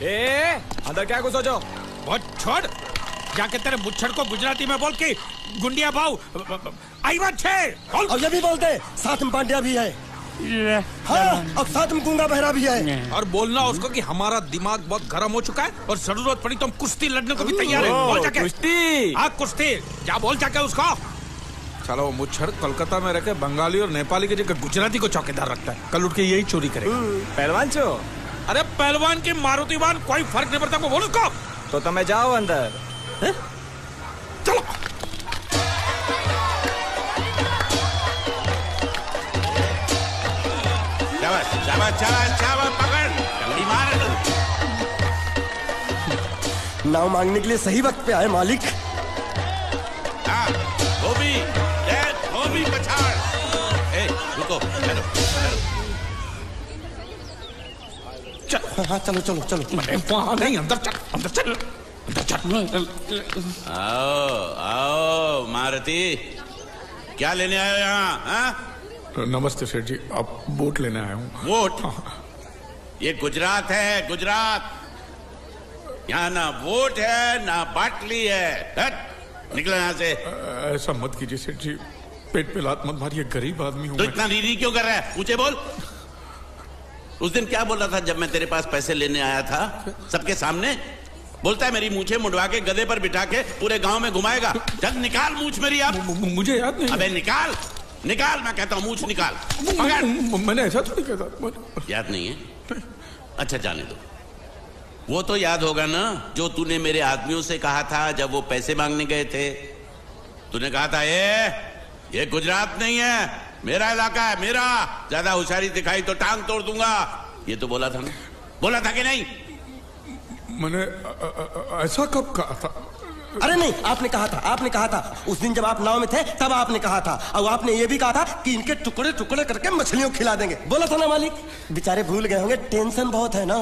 अंदर क्या घुसो जो? बहुत छोड़, जाके तेरे मुच्छड़ को गुजराती में बोल के गुंडिया भाव आई बात है। और ये भी बोलते साथ में पांड्या भी है। हाँ, और साथ में गूंगा बहरा भी है। और बोलना उसको कि हमारा दिमाग बहुत गर्म हो चुका है और जरूरत पड़ी तो हम कुश्ती लड़ने को भी तैयार है। बोल जाके कुश्ती। हाँ कुश्ती, क्या बोल जाके उसको। चलो वो मुच्छड़ कोलकाता में रखे बंगाली और नेपाली की जगह गुजराती को चौकीदार रखता है। कल उठ के यही चोरी करेगा। पहलवान छो? अरे पहलवान की मारुतिवान कोई फर्क नहीं पड़ता। बोल उसको। तो तुम्हें जाओ अंदर। चलो पकड़, जल्दी मार। नाव मांगने के लिए सही वक्त पे आए मालिक। धोबी पछाड़। रुको, चलो। हाँ चलो चलो चलो। वहाँ नहीं, अंदर चल, अंदर चल, अंदर चल। आओ मारुति, क्या लेने आए हो यहाँ? नमस्ते सेठ जी, आप वोट लेने आया हूँ। वोट? ये गुजरात है, गुजरात। यहाँ ना वोट है ना बाटली है। निकलो यहाँ से। ऐसा मत कीजिए सेठ जी, पेट पे लात मत मारिए, गरीब आदमी हूँ। तो इतना रीरी क्यों कर रहा है? पूछे बोल। उस दिन क्या बोला था जब मैं तेरे पास पैसे लेने आया था सबके सामने? बोलता है मेरी मूछें मुंडवा के गधे पर बिठा के पूरे गांव में घुमाएगा। जब निकाल मूछ मेरी। आप मुझे याद नहीं। अबे निकाल, निकाल, मैं कहता हूँ मूछ निकाल। मैंने ऐसा थोड़ी कहता। याद नहीं है? अच्छा जाने दो। वो तो याद होगा ना जो तूने मेरे आदमियों से कहा था जब वो पैसे मांगने गए थे। तूने कहा था ये गुजरात नहीं है, मेरा इलाका है, मेरा। ज्यादा होशियारी दिखाई तो टांग तोड़ दूंगा। ये तो बोला था ना? बोला था कि नहीं? मैंने ऐसा कब कहा था? अरे नहीं, आपने कहा था, आपने कहा था। उस दिन जब आप नाव में थे तब आपने कहा था। और आपने ये भी कहा था कि इनके टुकड़े टुकड़े करके मछलियों खिला देंगे। बोला था ना मालिक? बेचारे भूल गए होंगे, टेंशन बहुत है ना।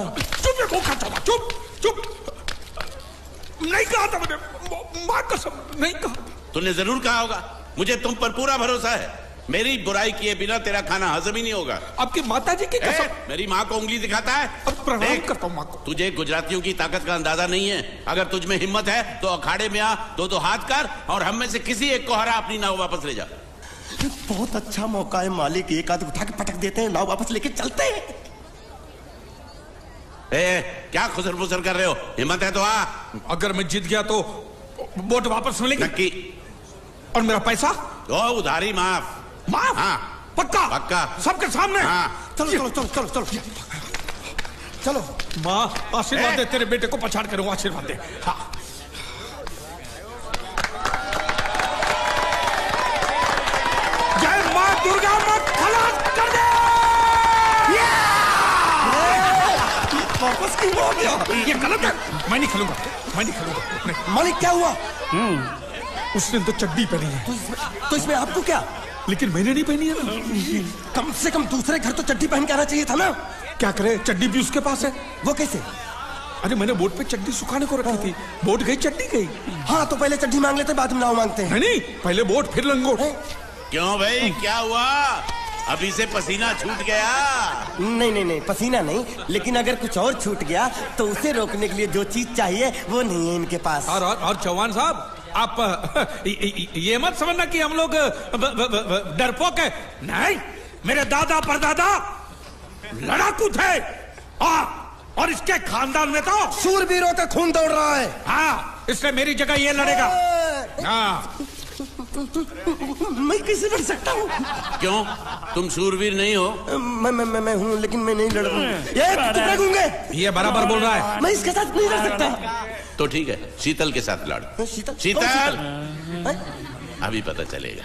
चुप चुप। नहीं कहा था मैंने, माँ कसम नहीं कहा। तूने जरूर कहा होगा। मुझे तुम पर पूरा भरोसा है। मेरी बुराई किए बिना तेरा खाना हजम ही नहीं होगा। आपकी माता जी की कसम। मेरी माँ को उंगली दिखाता है। अब प्रणाम करता हूँ माँ को। तुझे गुजरातियों की ताकत का अंदाजा नहीं है। अगर तुझ में हिम्मत है तो अखाड़े में आ, दो हाथ कर और हम में से किसी एक को हरा अपनी नाव वापस ले जा। बहुत अच्छा मौका है मालिक, एक आध उठा के पटक देते हैं, नाव वापस लेके चलते हैं। क्या खुसर फुसर कर रहे हो? हिम्मत है तो आ। अगर मैं जीत गया तो वोट वापस मिलेगी? नक्की। और मेरा पैसा? उधारी माफ। माफ? हाँ। पक्का? पक्का। सबके सामने? हाँ। चलो चलो चलो चलो चलो चलो। माँ आशीर्वाद दे, तेरे बेटे को पछाड़ करूंगा, आशीर्वाद दे। हाँ। जय माँ दुर्गा, मत खलास कर दे। वापस क्यों हो गया? ये गलत है, मैं नहीं खेलूंगा, मैं नहीं खेलूंगा। मालिक क्या हुआ? उसने तो चड्डी पहनी है। तो इसमें आपको क्या? लेकिन मैंने नहीं पहनी है ना। कम से कम दूसरे घर तो चड्डी पहन के आना चाहिए था ना। क्या करे, चड्डी भी उसके पास है। वो कैसे? अरे मैंने बोट पे चड्डी सुखाने को रखी थी, बोट गई चड्डी गई। हाँ तो पहले चड्डी मांग लेते, बाद में नाव मांगते हैं। नहीं, पहले बोट फिर लंगोट। क्यों भाई, क्या हुआ? अभी से पसीना छूट गया? नहीं नहीं नहीं, पसीना नहीं, लेकिन अगर कुछ और छूट गया तो उसे रोकने के लिए जो चीज चाहिए वो नहीं है इनके पास। और चौहान साहब, आप ये मत समझना कि हम लोग डरपोक है। नहीं, मेरे दादा परदादा लड़ाकू थे। और इसके खानदान में तो शूरवीरों का खून दौड़ रहा है। हाँ, इसलिए मेरी जगह ये लड़ेगा। हाँ। मैं कैसे लड़ सकता हूँ? क्यों, तुम शूरवीर नहीं हो? मैं हूँ, लेकिन मैं नहीं लड़ूंगा। ये बराबर बोल रहा है। मैं इसके साथ नहीं लड़ सकता। तो ठीक है, शीतल के साथ लड़। शीतल, अभी पता चलेगा।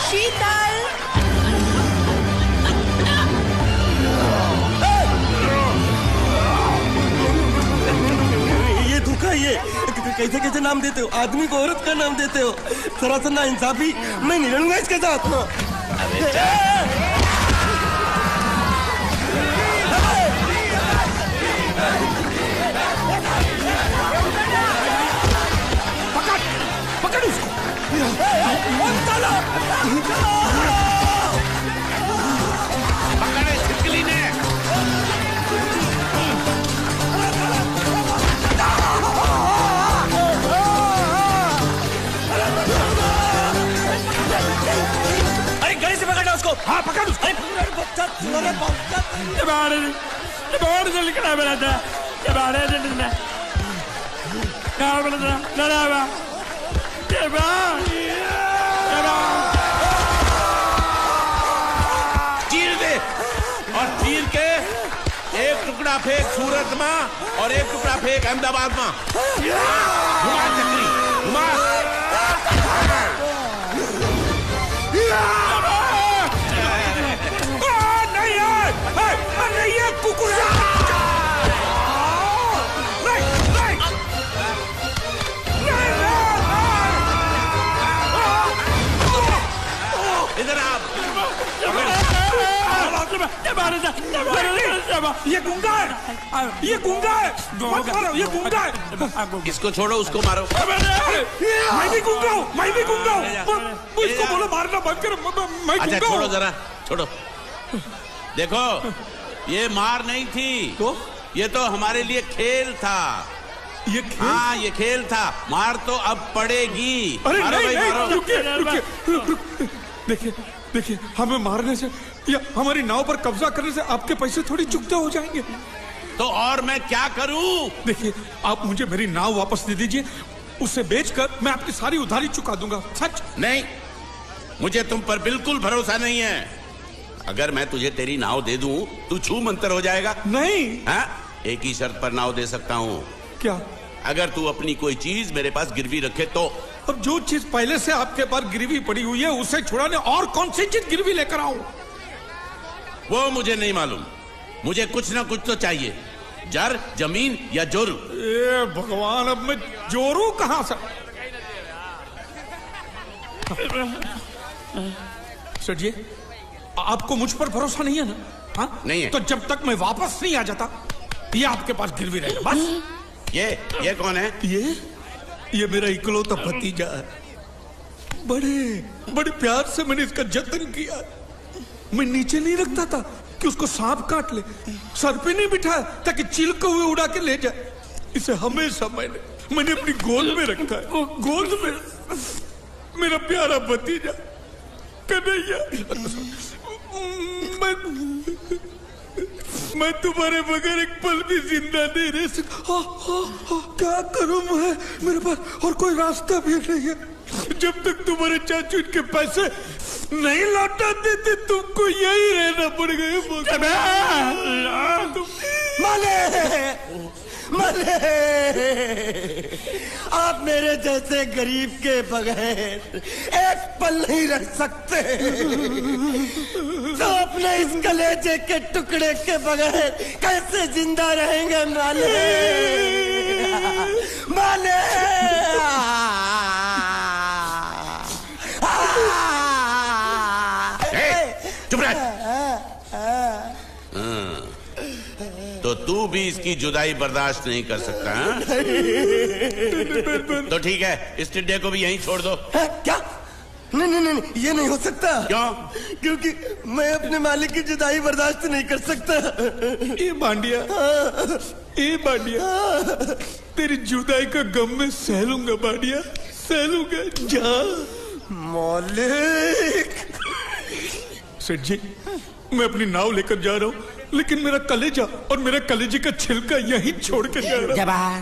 शीतल, ये धोखा, ये कैसे कैसे नाम देते हो? आदमी को औरत का नाम देते हो, थोड़ा सा नाइंसाफी। मैं नहीं लड़ूंगा इसके साथ। सुनो रे पहुंचा बहुत जल्दी करा मेरा था चीर दे और चीर के एक टुकड़ा फेंक सूरत में और एक टुकड़ा फेंक अहमदाबाद में। घुमा चक्री घुमा। नहीं ये कुकुरा इधर आप। ये गूंगा है, ये गूंगा है, मत मारो, ये गूंगा है। इसको छोड़ो उसको मारो। मैं भी गूंगा हूँ, मैं भी गूंगा हूँ। इसको बोलो मारना बंद करो, मैं अच्छा गूंगा छोड़ो हूँ। जरा छोड़ो। देखो ये मार नहीं थी तो ये तो हमारे लिए खेल था। ये खेल? हाँ ये खेल था। मार तो अब पड़ेगी। अरे मारो नहीं, भाई, नहीं, मारो। रुकिए। देखिए देखिए, हमें मारने से या हमारी नाव पर कब्जा करने से आपके पैसे थोड़ी चुकते हो जाएंगे। तो और मैं क्या करूं? देखिए आप मुझे मेरी नाव वापस दे दीजिए, उसे बेचकर मैं आपकी सारी उधारी चुका दूंगा। सच नहीं, मुझे तुम पर बिल्कुल भरोसा नहीं है। अगर मैं तुझे तेरी नाव दे दूं तू छू मंतर हो जाएगा। नहीं। हाँ? एक ही शर्त पर नाव दे सकता हूँ। क्या? अगर तू अपनी कोई चीज मेरे पास गिरवी रखे तो। और जो चीज पहले से आपके पास गिरवी पड़ी हुई है उसे छुड़ाने और कौन सी चीज गिरवी लेकर आऊं? वो मुझे नहीं मालूम। मुझे कुछ ना कुछ तो चाहिए। जर, जमीन या जोरू। ए भगवान, अब मैं जोरू कहां से? सर जी, आपको मुझ पर भरोसा नहीं है ना? हाँ? नहीं है। तो जब तक मैं वापस नहीं आ जाता ये आपके पास गिरवी रहेगा बस। ये कौन है? ये मेरा इकलौता भतीजा है। बड़े प्यार से मैंने इसका जतन किया। मैं नीचे नहीं रखता था कि उसको सांप काट ले, सर पे नहीं बिठाया ताकि चील को हुए उड़ा के ले जाए। इसे हमेशा मैंने अपनी गोद में रखा है। गोद में मेरा प्यारा भतीजा कन्हैया। मैं तुम्हारे बगैर एक पल भी जिंदा नहीं रह सकता। क्या करूं मैं? मेरे पास और कोई रास्ता भी नहीं है। जब तक तुम्हारे चाचू इनके पैसे नहीं लौटा देते तुमको यही रहना पड़ेगा। माले, आप मेरे जैसे गरीब के बगैर एक पल नहीं रह सकते। तो अपने इस कलेजे के टुकड़े के बगैर कैसे जिंदा रहेंगे माले? माले चुप रह। तो तू भी इसकी जुदाई बर्दाश्त नहीं कर सकता है? तो ठीक है, इस टिड्डे को भी यहीं छोड़ दो। क्या? नहीं, ये नहीं हो सकता। क्यों? क्योंकि मैं अपने मालिक की जुदाई बर्दाश्त नहीं कर सकता। ये बांडिया, तेरी जुदाई का गम में सह लूंगा बांडिया, सह लूंगा। जा मालिक। सेठ जी, मैं अपनी नाव लेकर जा रहा हूँ, लेकिन मेरा कलेजा और मेरे कलेजे का छिलका यहीं छोड़ कर जा रहा हूँ।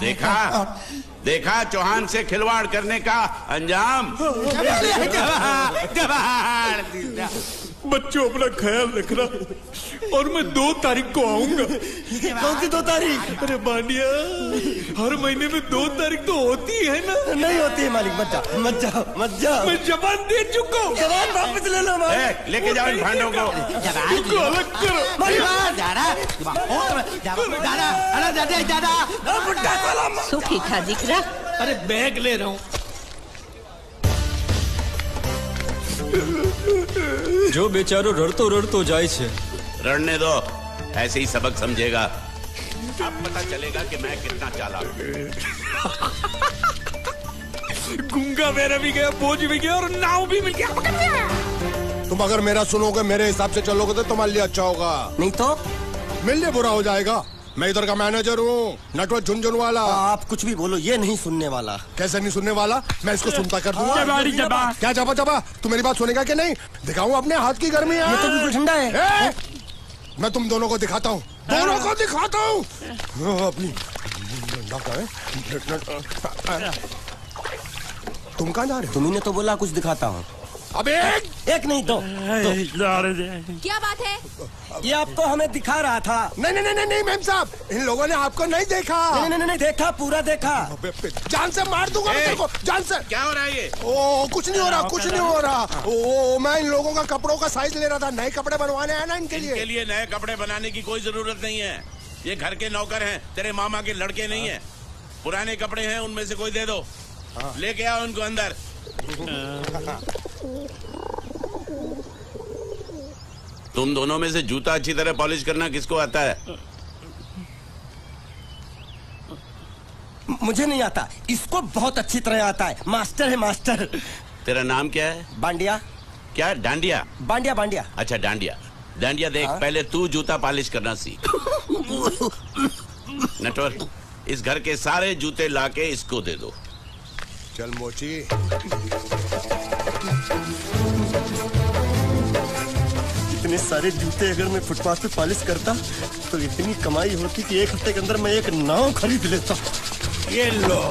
देखा चौहान से खिलवाड़ करने का अंजाम। बच्चों अपना ख्याल रखना और मैं 2 तारीख को आऊंगा। कौन सी 2 तारीख? अरे बांडिया, हर महीने में 2 तारीख तो होती है ना? नहीं होती है मालिक। मत जाओ। मैं जबान दे चुका हूँ। जबान वापस ले लो मालिक। लेके जाओ इन भांडों को। इनको अलग करो। सुखी था दिखरा। अरे बैग ले रहा हूँ। जो बेचारो रड़तो जाए छे। रड़ने दो, ऐसे ही सबक समझेगा। अब पता चलेगा कि मैं कितना चालाक हूं। गुंगा मेरा भी गया, बोझ भी गया और नाव भी मिल गया। तुम अगर मेरा सुनोगे, मेरे हिसाब से चलोगे तो तुम्हारे लिए अच्छा होगा। नहीं तो मेरे लिए बुरा हो जाएगा। मैं इधर का मैनेजर हूँ, नटवर झुनझुन वाला। आप कुछ भी बोलो, ये नहीं सुनने वाला। कैसे नहीं सुनने वाला? मैं इसको सुनता कर दूंगा। क्या जबा? तू मेरी बात सुनेगा कि नहीं? दिखाऊं अपने हाथ की गर्मी? ये तो बिल्कुल ठंडा है। मैं तुम दोनों को दिखाता हूँ, दोनों को दिखाता हूँ। अपनी तुम कहाँ जा रहे हो? तुम्ही ने तो बोला कुछ दिखाता हूँ। अब एक नहीं दो। क्या बात है? ये आपको हमें दिखा रहा था। नहीं मैम साहब, इन लोगों ने आपको नहीं देखा। नहीं देखा, पूरा देखा। जान से मार दूंगा मैं तेरे को, जान से। क्या हो रहा है ये? ओ कुछ नहीं हो रहा, कुछ नहीं हो रहा। ओ मैं इन लोगों का कपड़ों का साइज ले रहा था, नए कपड़े बनवाने हैं ना इनके लिए नए कपड़े बनाने की कोई जरूरत नहीं है। ये घर के नौकर हैं, तेरे मामा के लड़के नहीं है। पुराने कपड़े हैं, उनमें से कोई दे दो। लेके आओ उनको अंदर। तुम दोनों में से जूता अच्छी तरह पॉलिश करना किसको आता है? मुझे नहीं आता, इसको बहुत अच्छी तरह आता है। मास्टर है मास्टर। तेरा नाम क्या है? बांडिया। क्या? डांडिया? बांडिया। अच्छा डांडिया देख। पहले तू जूता पॉलिश करना सीख। नटवर, इस घर के सारे जूते लाके इसको दे दो। चल मोची। इतने सारे जूते अगर मैं फुटपाथ पे पॉलिश करता तो इतनी कमाई होती कि एक हफ्ते के अंदर मैं एक नाव खरीद लेता। ये लो,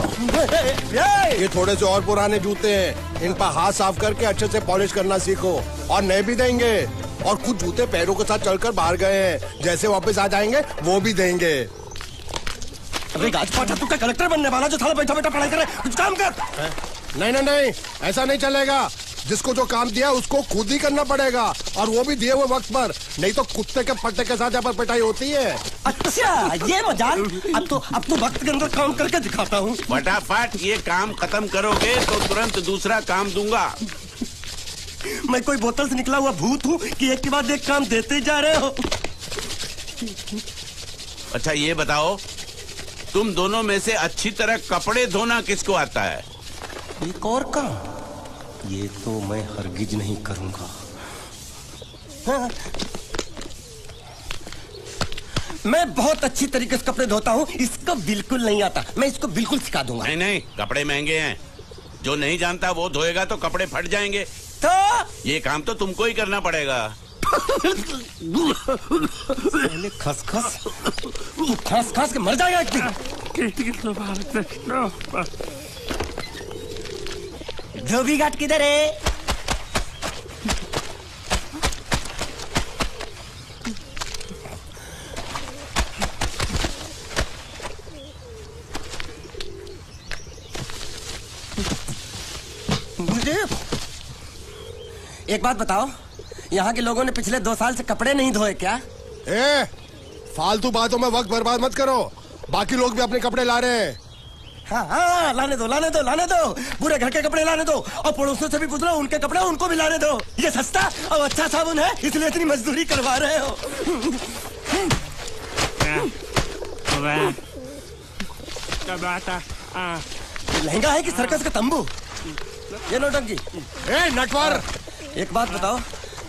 ये थोड़े से और पुराने जूते हैं, इन पर हाथ साफ करके अच्छे से पॉलिश करना सीखो। और नए भी देंगे, और कुछ जूते पैरों के साथ चलकर बाहर गए हैं, जैसे वापस आ जाएंगे वो भी देंगे। अरे गाजपाटा, तू क्या कलेक्टर बनने वाला जो साला बैठा पढ़ाई करे? कुछ काम कर। नहीं, ऐसा नहीं चलेगा। जिसको जो काम दिया उसको खुद ही करना पड़ेगा, और वो भी दिए हुए वक्त पर, नहीं तो कुत्ते के पट्टे के साथ यहाँ पर पिटाई होती है। अच्छा ये मजाक। अब तो वक्त के अंदर काम करके दिखाता हूँ। फटाफट ये काम खत्म करोगे तो तुरंत दूसरा काम दूंगा। मैं कोई बोतल से निकला हुआ भूत हूँ कि एक के बाद एक काम देते जा रहे हो? अच्छा ये बताओ, तुम दोनों में से अच्छी तरह कपड़े धोना किसको आता है? एक और काम, ये तो मैं हरगिज नहीं करूंगा। हाँ। मैं बहुत अच्छी तरीके से कपड़े धोता हूँ, इसको बिल्कुल नहीं आता। मैं इसको बिल्कुल सिखा दूंगा। नहीं, कपड़े महंगे हैं। जो नहीं जानता वो धोएगा तो कपड़े फट जाएंगे। तो ये काम तो तुमको ही करना पड़ेगा। खस के मर जाएगा एक दिन। धोबी घाट किधर है? एक बात बताओ, यहाँ के लोगों ने पिछले 2 साल से कपड़े नहीं धोए क्या? फालतू बातों में वक्त बर्बाद मत करो, बाकी लोग भी अपने कपड़े ला रहे हैं। हाँ, लाने दो। पूरे घर के कपड़े लाने दो, और पड़ोसियों से भी पूछ लो, उनके कपड़े उनको भी लाने दो। ये सस्ता और अच्छा साबुन है, इसलिए इतनी मजदूरी करवा रहे हो। लहंगा है कि सर्कस का तंबू? ये नौटंकी। नटवर, एक बात बताओ,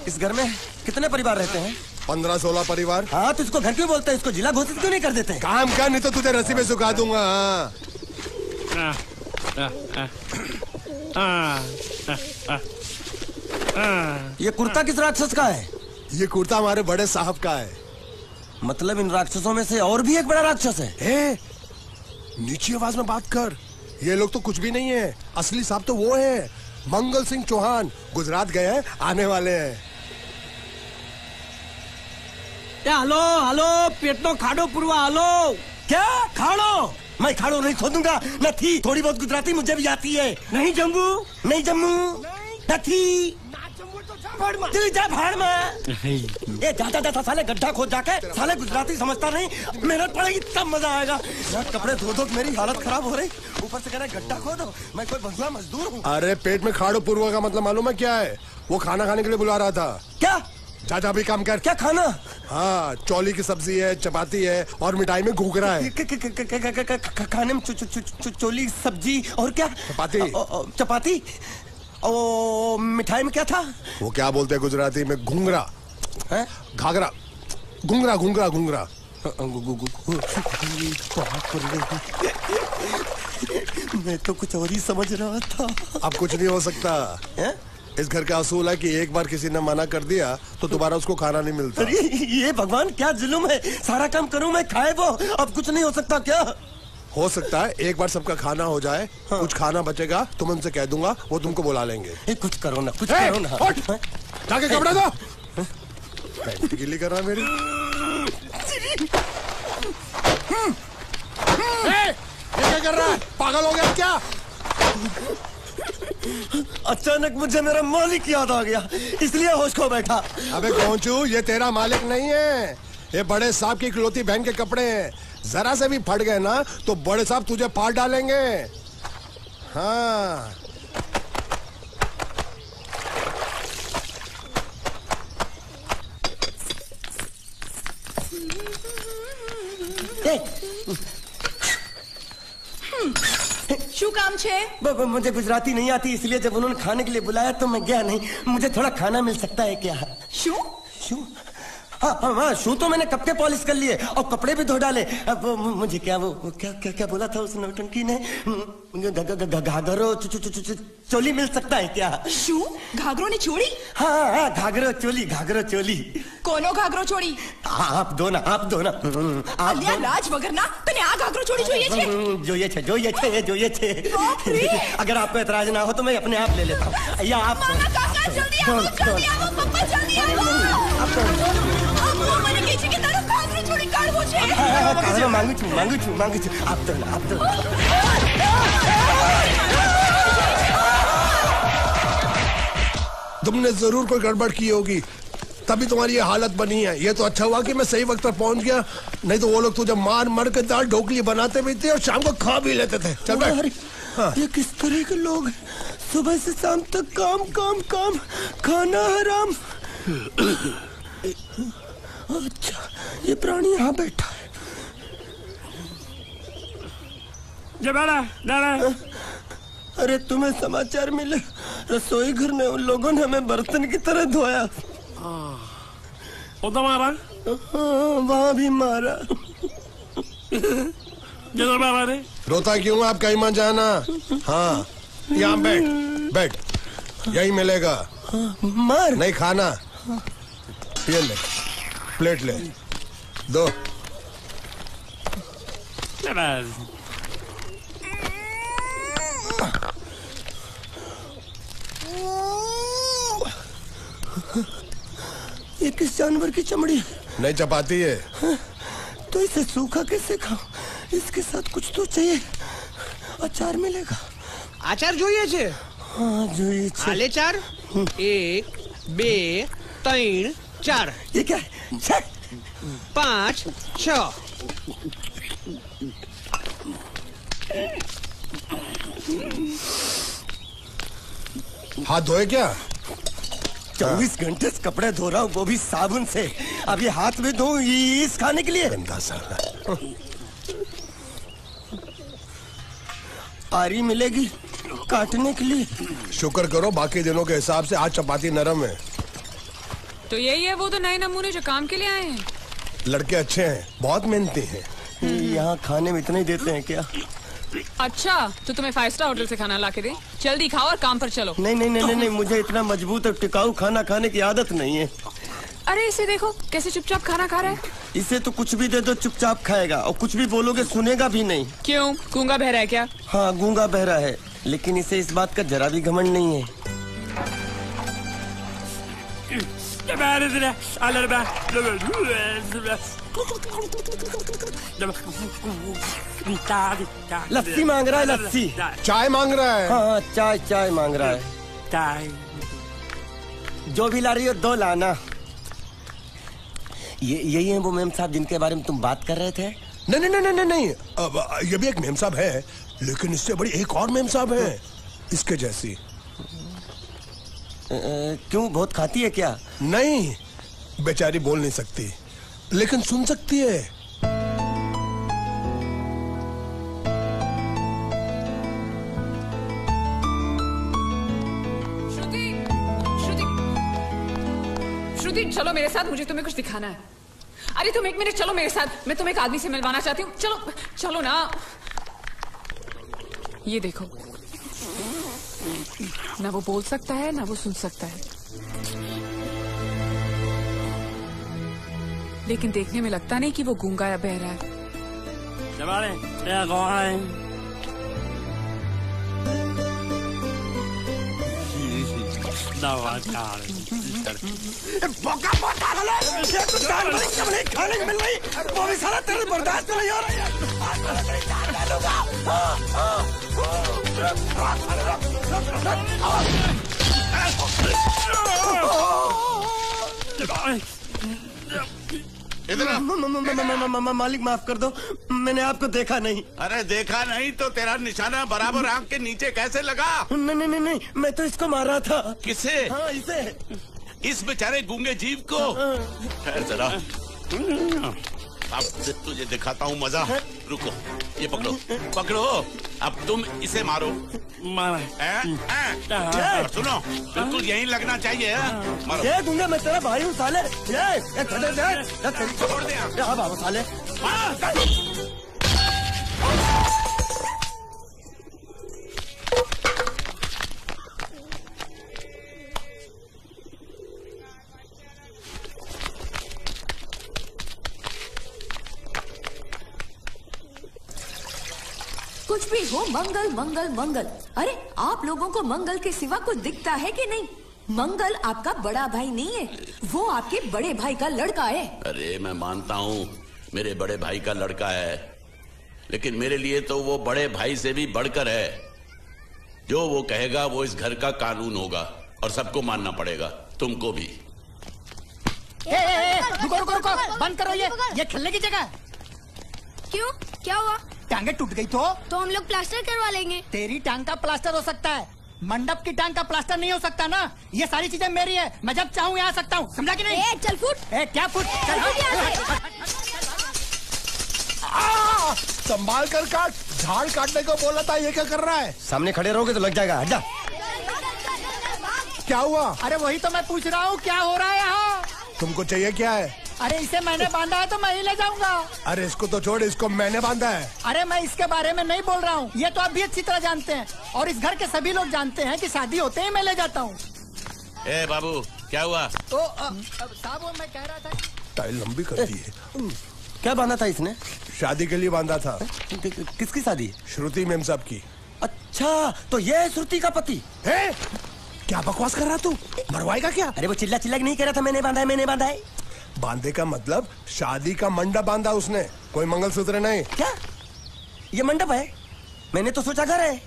इस घर में कितने परिवार रहते हैं? 15-16 परिवार। हाँ, तो इसको घर क्यों बोलते हैं? इसको जिला घोषित क्यों नहीं कर देते? काम कर, नहीं तो तुझे रस्सी में सुखा दूंगा। ये कुर्ता किस राक्षस का है? ये कुर्ता हमारे बड़े साहब का है। मतलब इन राक्षसों में से और भी एक बड़ा राक्षस है? नीची आवाज में बात कर। ये लोग तो कुछ भी नहीं है, असली साहब तो वो है, मंगल सिंह चौहान। गुजरात गए हैं, आने वाले हैं। हेलो, पेट तो खाड़ो पुरवा। हेलो, क्या खाड़ो? मैं खाड़ो नहीं खोदूंगा। न थी, थोड़ी बहुत गुजराती मुझे भी आती है। नहीं जम्मू, न थी। तू जा भाड़ में। ये जाता साले गड्ढा खोद जाके, साले गुजराती समझता नहीं। मेहनत पड़ेगी तब मजा आएगा। कपड़े धो धो मेरी हालत खराब हो रही, ऊपर से कह रहे गड्ढा खोदो। मैं कोई बंगला मजदूर हूँ? अरे पेट में खाड़ो पुरवा का मतलब मालूम है क्या है? वो खाना खाने के लिए बुला रहा था। क्या? जा भी काम कर। क्या खाना? हाँ, चौली की सब्जी है, चपाती है, और मिठाई में घूघरा है। खाने में चोली सब्जी और क्या? चपाती। ओ, मिठाई में क्या था? वो क्या बोलते हैं गुजराती में? घूंघरा है, घाघरा, घूंघरा। मैं तो कुछ और ही समझ रहा था। अब कुछ नहीं हो सकता है? इस घर का असूल है कि एक बार किसी ने मना कर दिया तो दोबारा उसको खाना नहीं मिलता। अरे ये भगवान क्या जुल्म है, सारा काम करूं मैं, खाए वो, अब कुछ नहीं हो सकता क्या? हो सकता है एक बार सबका खाना हो जाए, हाँ। कुछ खाना बचेगा तो मैं उनसे कह दूंगा, वो तुमको बुला लेंगे। कुछ करो ना, कुछ करो ना। जाके कपड़ा दो। गिल्ली कर रहा है मेरी। ये क्या कर रहा है, पागल हो गया क्या? अचानक मुझे मेरा मालिक याद आ गया, इसलिए होश खो बैठा। अबे गोंचू, ये तेरा मालिक नहीं है, ये बड़े साहब की इकलौती बहन के कपड़े हैं। जरा से भी फट गए ना तो बड़े साहब तुझे फाड़ डालेंगे। हाँ શું કામ છે? मुझे गुजराती नहीं आती, इसलिए जब उन्होंने खाने के लिए बुलाया तो मैं गया नहीं। मुझे थोड़ा खाना मिल सकता है क्या? શું? शू? हाँ, शू तो मैंने कब के पॉलिश कर लिए और कपड़े भी धो डाले। अब मुझे क्या वो क्या क्या क्या बोला था उस नौटंकी ने? घाघरो चोली मिल सकता है क्या? શું? घाघरो ने छोड़ी? हाँ, घाघरो चोली, घाघरो चोली। કોનો ઘાઘરો છોડી? आप दो ना, आप दो ना। અલ્યા રાજ વગરના તને આ ઘાઘરો છોડી જોઈએ છે? જોઈએ છે। अगर आपको एतराज ना हो तो मैं अपने आप ले लेता हूँ। या आप મામા કાકા જલ્દી આવો, પપ્પા જલ્દી આવો। આપો મને કહે છે કે તારો ઘાઘરો છોડી કાઢવો છે। मांगू छू। आप दो ना, आप दो। तुमने जरूर कोई गड़बड़ की होगी, तभी तुम्हारी ये हालत बनी है। ये तो अच्छा हुआ कि मैं सही वक्त पर पहुंच गया, नहीं तो वो लोग तुझे मार के दाल ढोकली बनाते भी थे और शाम को खा भी लेते थे। चल बैठ। हाँ। ये किस तरह के लोग हैं? सुबह से शाम तक काम, खाना हराम। अच्छा, ये प्राणी यहाँ बैठा है। अरे तुम्हें समाचार मिले? रसोई घर में उन लोगों ने हमें बर्तन की तरह धोया। मारा? वहाँ भी मारा। रोता क्यों? आप कहीं मत जाना। हाँ, यहाँ बैठ, यही मिलेगा। मार नहीं खाना, ये ले, प्लेट ले, दो। ये किस जानवर की चमड़ी? नहीं चपाती है। तो इसे सूखा कैसे खाओ? इसके साथ कुछ तो चाहिए। अचार मिलेगा? आचार જોઈએ છે? हाँ જોઈએ છે। आले चार? 1 2 3 4। ये क्या है? 5 6। हाथ धोए क्या? 24 घंटे से कपड़े धो रहा हूँ, वो भी साबुन से। अब ये हाथ में धो इस खाने के लिए? गंदा साला। आरी मिलेगी काटने के लिए? शुक्र करो बाकी दिनों के हिसाब से आज चपाती नरम है। तो यही है वो तो नए नमूने जो काम के लिए आए हैं। लड़के अच्छे हैं, बहुत मेहनती हैं। यहाँ खाने में इतना ही देते हैं क्या? अच्छा तो तुम्हें 5 स्टार होटल से खाना लाके दे, जल्दी खाओ और काम पर चलो। नहीं, मुझे इतना मजबूत और टिकाऊ खाना खाने की आदत नहीं है। अरे इसे देखो कैसे चुपचाप खाना खा रहा है। इसे तो कुछ भी दे दो चुपचाप खाएगा, और कुछ भी बोलोगे सुनेगा भी नहीं। क्यों, गूंगा बहरा है क्या? हाँ गूंगा बहरा है, लेकिन इसे इस बात का जरा भी घमंड नहीं है। लस्सी मांग रहा है, लस्सी। चाय मांग रहा है। हाँ चाय मांग रहा है। चाय जो भी ला रही हो 2 लाना। यही है वो मेम साहब जिनके बारे में तुम बात कर रहे थे? नहीं, अब ये भी एक मेम साहब है, लेकिन इससे बड़ी एक और मेम साहब है इसके जैसी। क्यों, बहुत खाती है क्या? नहीं, बेचारी बोल नहीं सकती लेकिन सुन सकती है। श्रुति चलो मेरे साथ, मुझे तुम्हें कुछ दिखाना है। अरे तुम 1 मिनट चलो मेरे साथ, मैं तुम्हें एक आदमी से मिलवाना चाहती हूँ। चलो ना। ये देखो ना वो बोल सकता है ना वो सुन सकता है, लेकिन देखने में लगता नहीं कि वो गूंगा या बहरा है। खाने को मिल रही वो भी सारा तेरे बर्दाश्त नहीं हो रहा मालिक माफ कर दो, मैंने आपको देखा नहीं। अरे देखा नहीं तो तेरा निशाना बराबर आंख के नीचे कैसे लगा? नहीं, मैं तो इसको मार रहा था। किसे? हाँ, इसे। इस बेचारे गूंगे जीव को? ठहर जरा, अब तुझे दिखाता हूँ मजा। रुको, ये पकड़ो पकड़ो, अब तुम इसे मारो। सुनो, बिल्कुल यहीं लगना चाहिए। मारो। ये गूंगा, मैं तेरा भाई हूँ साले। छोड़ दे हाँ बाबा साले। कुछ भी हो, मंगल मंगल मंगल। अरे आप लोगों को मंगल के सिवा कुछ दिखता है कि नहीं? मंगल आपका बड़ा भाई नहीं है, वो आपके बड़े भाई का लड़का है। अरे मैं मानता हूँ मेरे बड़े भाई का लड़का है, लेकिन मेरे लिए तो वो बड़े भाई से भी बढ़कर है। जो वो कहेगा वो इस घर का कानून होगा और सबको मानना पड़ेगा, तुमको भी। रुको रुको रुको, बंद करो ये खेलने की जगह। क्यों, क्या हुआ? टांगे टूट गई तो हम लोग प्लास्टर करवा लेंगे। तेरी टांग का प्लास्टर हो सकता है, मंडप की टांग का प्लास्टर नहीं हो सकता ना। ये सारी चीजें मेरी है, मैं जब चाहूँ यहाँ आ सकता हूँ, समझा कि नहीं? चल फुट। क्या फुट? संभाल कर काट, झाड़ काटने को बोला था, ये क्या कर रहा है? सामने खड़े रहोगे तो लग जाएगा, हट जा। क्या हुआ? अरे वही तो मैं पूछ रहा हूँ, क्या हो रहा है यहाँ? तुमको चाहिए क्या है? अरे इसे मैंने बांधा है तो मैं ही ले जाऊंगा। अरे इसको तो छोड़, इसको मैंने बांधा है। अरे मैं इसके बारे में नहीं बोल रहा हूँ, ये तो आप भी अच्छी तरह जानते हैं और इस घर के सभी लोग जानते हैं कि शादी होते ही मैं ले जाता हूँ। ए बाबू, क्या हुआ? तो साहब मैं कह रहा था, टाइल लंबी कर दी है। क्या बांधा था इसने? शादी के लिए बांधा था। किसकी शादी? श्रुति मेम साहब की। अच्छा, तो ये है श्रुति का पति है? क्या बकवास कर रहा तू? मरवाएगा क्या? अरे वो चिल्ला चिल्ला नहीं कह रहा था मैंने बांधा है, मैंने बांधा है। बांधे का मतलब शादी का मंडप बांधा उसने, कोई मंगलसूत्र नहीं। क्या ये मंडप है? मैंने तो सोचा घर है।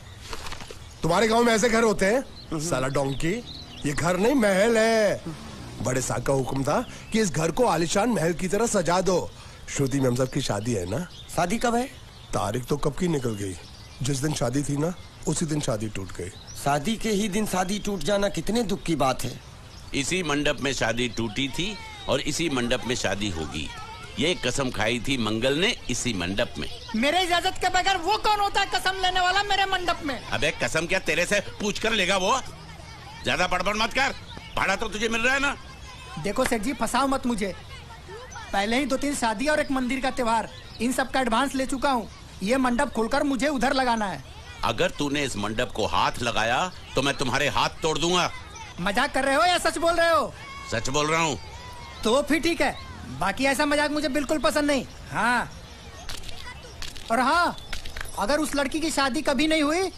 तुम्हारे गांव में ऐसे घर होते हैं? साला डोंकी, ये घर नहीं महल है। बड़े साहब का हुक्म था कि इस घर को आलीशान महल की तरह सजा दो। श्रुति मेम साहब की शादी है ना? शादी कब है? तारीख तो कब की निकल गई, जिस दिन शादी थी ना उसी दिन शादी टूट गई। शादी के ही दिन शादी टूट जाना कितने दुख की बात है। इसी मंडप में शादी टूटी थी और इसी मंडप में शादी होगी। ये कसम खाई थी मंगल ने इसी मंडप में। मेरे इजाजत के बगैर वो कौन होता है कसम लेने वाला मेरे मंडप में? अबे कसम क्या तेरे से पूछ कर लेगा वो? ज्यादा बड़बड़ मत कर, भाड़ा तो तुझे मिल रहा है ना। देखो सेठ जी, फंसाओ मत मुझे। पहले ही 2-3 शादी और एक मंदिर का त्योहार, इन सब का एडवांस ले चुका हूँ। ये मंडप खोलकर मुझे उधर लगाना है। अगर तूने इस मंडप को हाथ लगाया तो मैं तुम्हारे हाथ तोड़ दूंगा। मजाक कर रहे हो या सच बोल रहे हो? सच बोल रहा हूँ। तो फिर ठीक है, बाकी ऐसा मजाक मुझे बिल्कुल पसंद नहीं। हाँ, और हाँ, अगर उस लड़की की शादी कभी नहीं हुई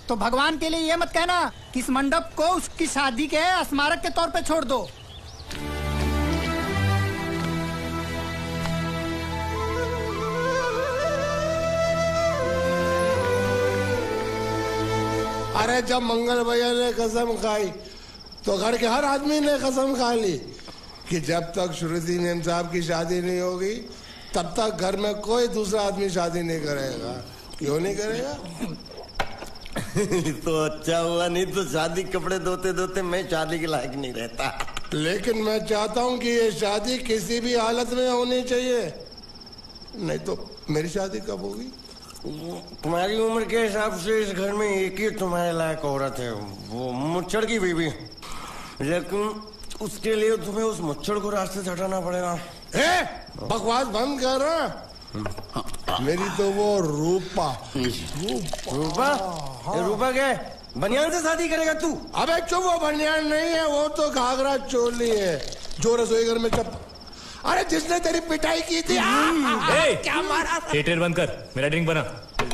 तो भगवान के लिए ये मत कहना कि इस मंडप को उसकी शादी के स्मारक के तौर पे छोड़ दो। अरे जब मंगल भैया ने कसम खाई तो घर के हर आदमी ने कसम खा ली कि जब तक श्रुति मेम साहब की शादी नहीं होगी तब तक घर में कोई दूसरा आदमी शादी नहीं करेगा। क्यों नहीं करेगा? तो अच्छा हुआ, नहीं तो शादी कपड़े धोते धोते मैं शादी के लायक नहीं रहता। लेकिन मैं चाहता हूँ कि ये शादी किसी भी हालत में होनी चाहिए, नहीं तो मेरी शादी कब होगी? तुम्हारी उम्र के हिसाब से इस घर में एक ही तुम्हारे लायक औरत है, वो मुच्छड़ की बीवी। लेकिन उसके लिए तुम्हें उस मुच्छड़ को रास्ते से हटाना पड़ेगा। बकवास बंद कर। मेरी तो वो रूपा। रूपा? रूपा क्या? बनियान से शादी करेगा तू? अबे चुप, वो बनियान नहीं है, वो तो घाघरा चोली है जो रसोई घर में चप। अरे जिसने तेरी पिटाई की थी। क्या मारा? थिएटर बंद कर, मेरा ड्रिंक बना।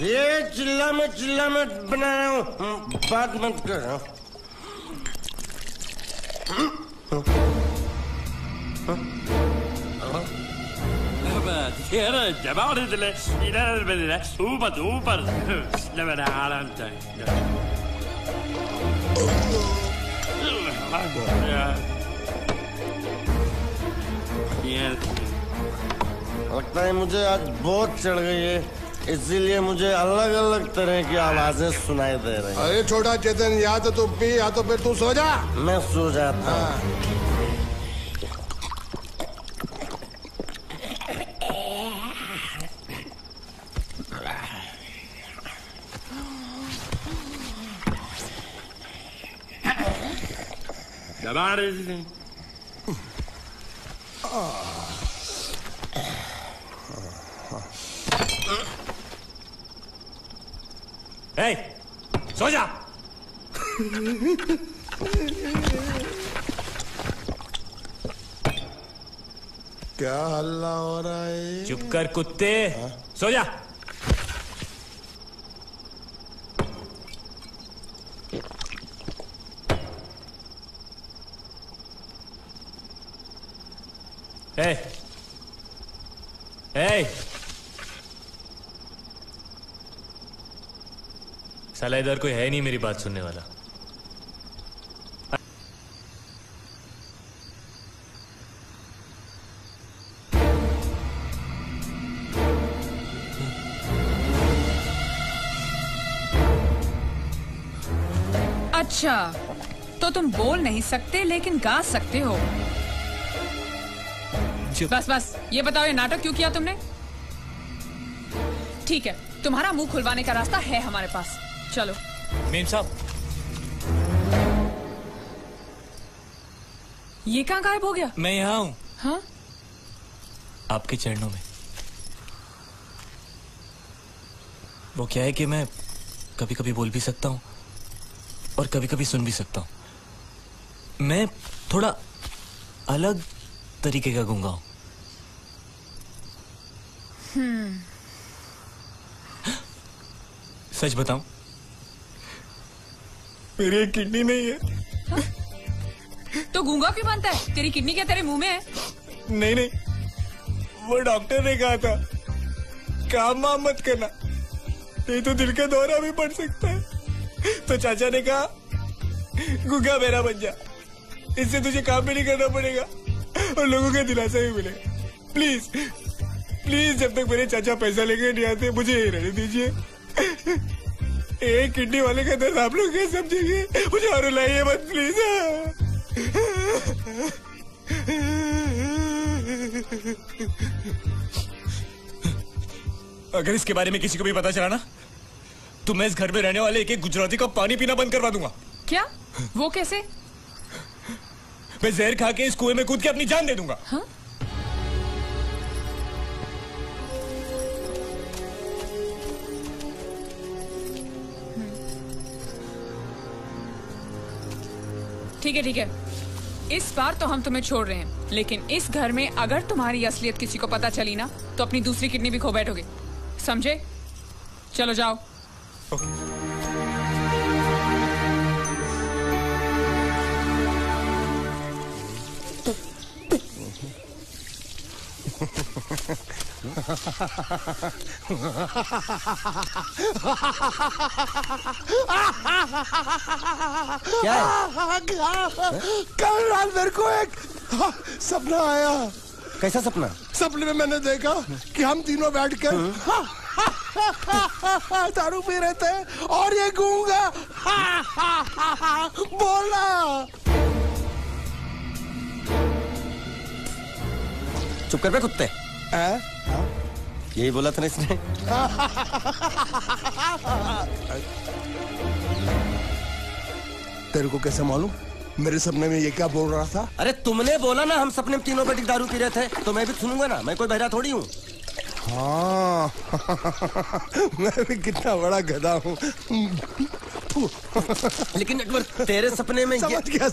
ये चिल्ला मत बना रहा हूँ, बात मत कर। लगता है मुझे आज बहुत चढ़ गई है, इसीलिए मुझे अलग अलग तरह की आवाजें सुनाई दे रही हैं। अरे छोटा चेतन, या तो तू पी या तो फिर तू सो जा। मैं सो जाता हूँ। सो जा। क्या हल्ला हो रहा है? चुप कर कुत्ते, सो जा। साला इधर कोई है नहीं मेरी बात सुनने वाला। अच्छा, तो तुम बोल नहीं सकते लेकिन गा सकते हो। बस ये बताओ, ये नाटक क्यों किया तुमने? ठीक है, तुम्हारा मुंह खुलवाने का रास्ता है हमारे पास, चलो। मेम साहब, ये कहाँ गायब हो गया? मैं यहाँ हूँ। हाँ? आपके चरणों में। वो क्या है कि मैं कभी कभी बोल भी सकता हूँ और कभी कभी सुन भी सकता हूँ। मैं थोड़ा अलग तरीके का गूंगा हूँ। सच बताऊं, मेरी एक किडनी नहीं है। तो गूंगा क्यों बनता है? तेरी किडनी क्या तेरे मुंह में है? नहीं, वो डॉक्टर ने कहा था काम वाम मत करना, नहीं तो दिल का दौरा भी पड़ सकता है। तो चाचा ने कहा गूंगा मेरा बन जा, इससे तुझे काम भी नहीं करना पड़ेगा और लोगों का दिलासा भी मिलेगा। प्लीज जब तक मेरे चाचा पैसा लेके नहीं आते मुझे यही रहने दीजिए। एक किडनी वाले का दर्द आप लोग क्या समझेंगे? मुझे और रुलाइए मत प्लीज। अगर इसके बारे में किसी को भी पता चला ना, तो मैं इस घर में रहने वाले एक गुजराती का पानी पीना बंद करवा दूंगा। क्या? वो कैसे? मैं जहर खा के इस कुएं में कूद के अपनी जान दे दूंगा। हाँ? ठीक है, इस बार तो हम तुम्हें छोड़ रहे हैं, लेकिन इस घर में अगर तुम्हारी असलियत किसी को पता चली ना, तो अपनी दूसरी किडनी भी खो बैठोगे, समझे? चलो जाओ। क्या है? कल रात मेरे को एक सपना आया। कैसा सपना? सपने में मैंने देखा कि हम तीनों बैठ कर दारू पी रहे थे और ये गूंगा बोला। चुप कर बे कुत्ते। यही बोला था ना इसने। तेरे को कैसे मालूम मेरे सपने में ये क्या बोल रहा था? अरे तुमने बोला ना हम सपने में तीनों बैठ दारू पी रहे थे, तो मैं भी सुनूंगा ना, मैं कोई बहरा थोड़ी हूँ। हाँ मैं भी कितना बड़ा गधा हूँ। लेकिन नेटवर्क तेरे सपने में समझ गया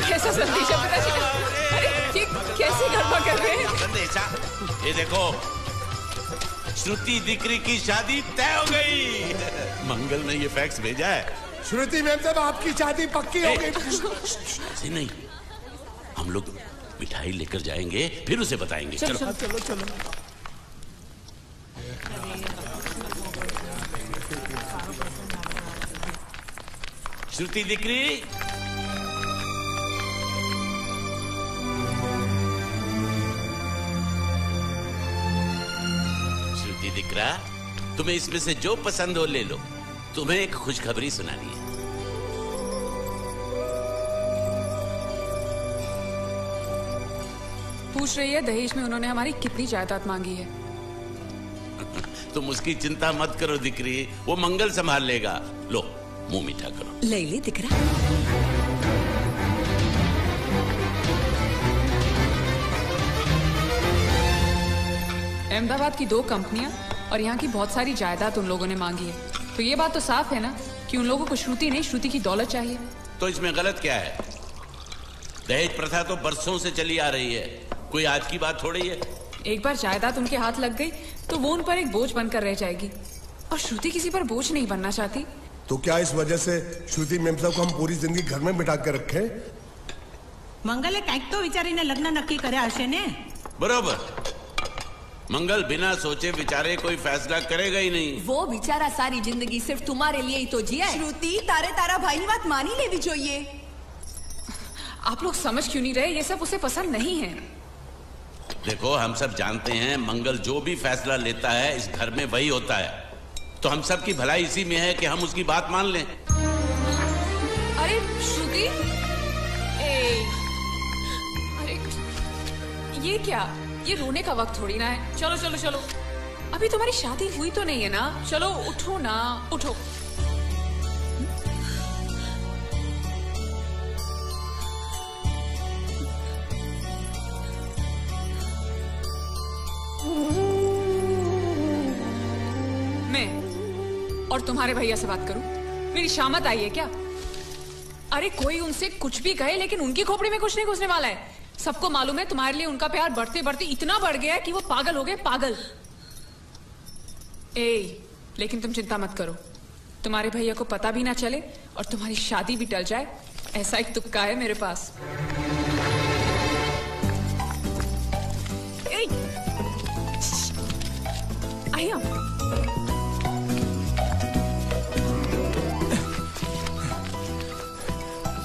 कैसा संदेशा पिताजी का? अरे ये कैसे गड़बड़ कर रहे हैं? संदेशा, ये देखो, श्रुति दिकरी की शादी तय हो गई। मंगल ने ये फैक्स भेजा है। श्रुति मैम साहब आपकी शादी पक्की हो गई। ऐसे नहीं, हम लोग मिठाई लेकर जाएंगे, फिर उसे बताएंगे। चलो चलो चलो। श्रुति दिकरी, श्रुति दिकरा, तुम्हें इसमें से जो पसंद हो ले लो। तुम्हें एक खुशखबरी सुनानी है। पूछ रही है दहेज में उन्होंने हमारी कितनी जायदाद मांगी है। तुम उसकी चिंता मत करो दिकरी, वो मंगल संभाल लेगा। लो मुंह मीठा करो। ले ले दिख रहा। अहमदाबाद की 2 कंपनियां और यहाँ की बहुत सारी जायदाद उन लोगों ने मांगी है। तो ये बात तो साफ है ना कि उन लोगों को श्रुति नहीं, श्रुति की दौलत चाहिए। तो इसमें गलत क्या है? दहेज प्रथा तो बरसों से चली आ रही है, कोई आज की बात थोड़ी है। एक बार जायदाद उनके हाथ लग गई तो वो उन पर एक बोझ बनकर रह जाएगी, और श्रुति किसी पर बोझ नहीं बनना चाहती। तो क्या इस वजह से श्रुति मैम साहब को हम पूरी जिंदगी घर में बिठा के रखे? मंगले कांईक तो विचारीने लग्न नक्की कर्या हशे ने। बरोबर, मंगल बिना सोचे विचारे कोई फैसला करेगा ही नहीं। वो बेचारा सारी जिंदगी सिर्फ तुम्हारे लिए ही तो जिया है। श्रुति, तारे तारा भाई ની વાત માની લેવી જોઈએ। आप लोग समझ क्यों नहीं रहे? ये सब उसे पसंद नहीं है। देखो, हम सब जानते हैं मंगल जो भी फैसला लेता है इस घर में वही होता है। तो हम सब की भलाई इसी में है कि हम उसकी बात मान लें। अरे श्रुति, अरे ये क्या? ये रोने का वक्त थोड़ी ना है। चलो चलो चलो, अभी तुम्हारी शादी हुई तो नहीं है ना? चलो उठो ना, उठो। मैं और तुम्हारे भैया से बात करूं? मेरी शामत आई है क्या? अरे कोई उनसे कुछ भी कहे, लेकिन उनकी खोपड़ी में कुछ नहीं घुसने वाला है। सबको मालूम है तुम्हारे लिए उनका प्यार बढ़ते बढ़ते इतना बढ़ गया है कि वो पागल हो गए, पागल। लेकिन तुम चिंता मत करो, तुम्हारे भैया को पता भी ना चले और तुम्हारी शादी भी टल जाए, ऐसा एक तुक्का है मेरे पास। आया।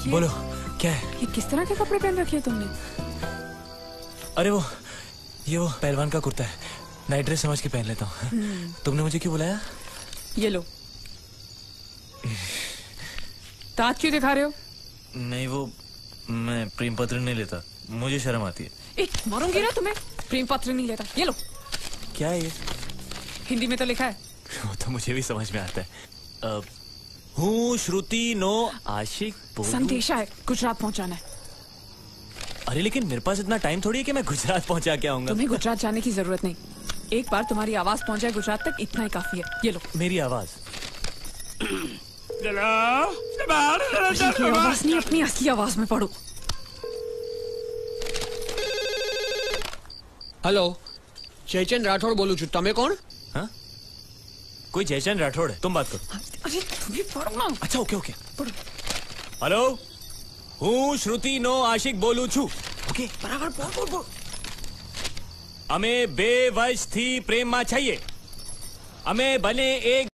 बोलो क्या है? ये किस तरह के कपड़े पहन रखे हैं तुमने? अरे वो पहलवान का कुर्ता है, नाइट ड्रेस समझ के पहन लेता हूँ। तुमने मुझे क्यों बुलाया? ये लो। दांत क्यों दिखा रहे हो? नहीं, वो मैं प्रेम पत्र नहीं लेता, मुझे शर्म आती है। मारूंगी ना तुम्हें। प्रेम पत्र नहीं लेता, ये लो। क्या है ये? हिंदी में तो लिखा है। वो तो मुझे भी समझ में आता है। हूँ श्रुति नो आशिक बोलूं। संदेशा है, गुजरात पहुंचाना है। अरे लेकिन मेरे पास इतना टाइम थोड़ी है कि मैं गुजरात पहुंचा के आऊंगा। तुम्हें गुजरात जाने की जरूरत नहीं, एक बार तुम्हारी आवाज पहुंच जाए गुजरात तक, इतना ही काफी है। ये लो। मेरी आवाज? आवाज नहीं, अपनी असली आवाज में पढ़ो। हेलो, जयचंद राठौड़ बोलू छू, तमे कौन? हाँ? कोई जयचंद राठौड़ है, तुम बात करो। अरे तुम भी पढ़ो ना। अच्छा ओके ओके। हेलो, हूँ श्रुति नो आशिक बोलू छू। ओके बराबर बोल बोल बोल। अमे 2 વર્ષ થી પ્રેમમાં છીએ। અમે બને એક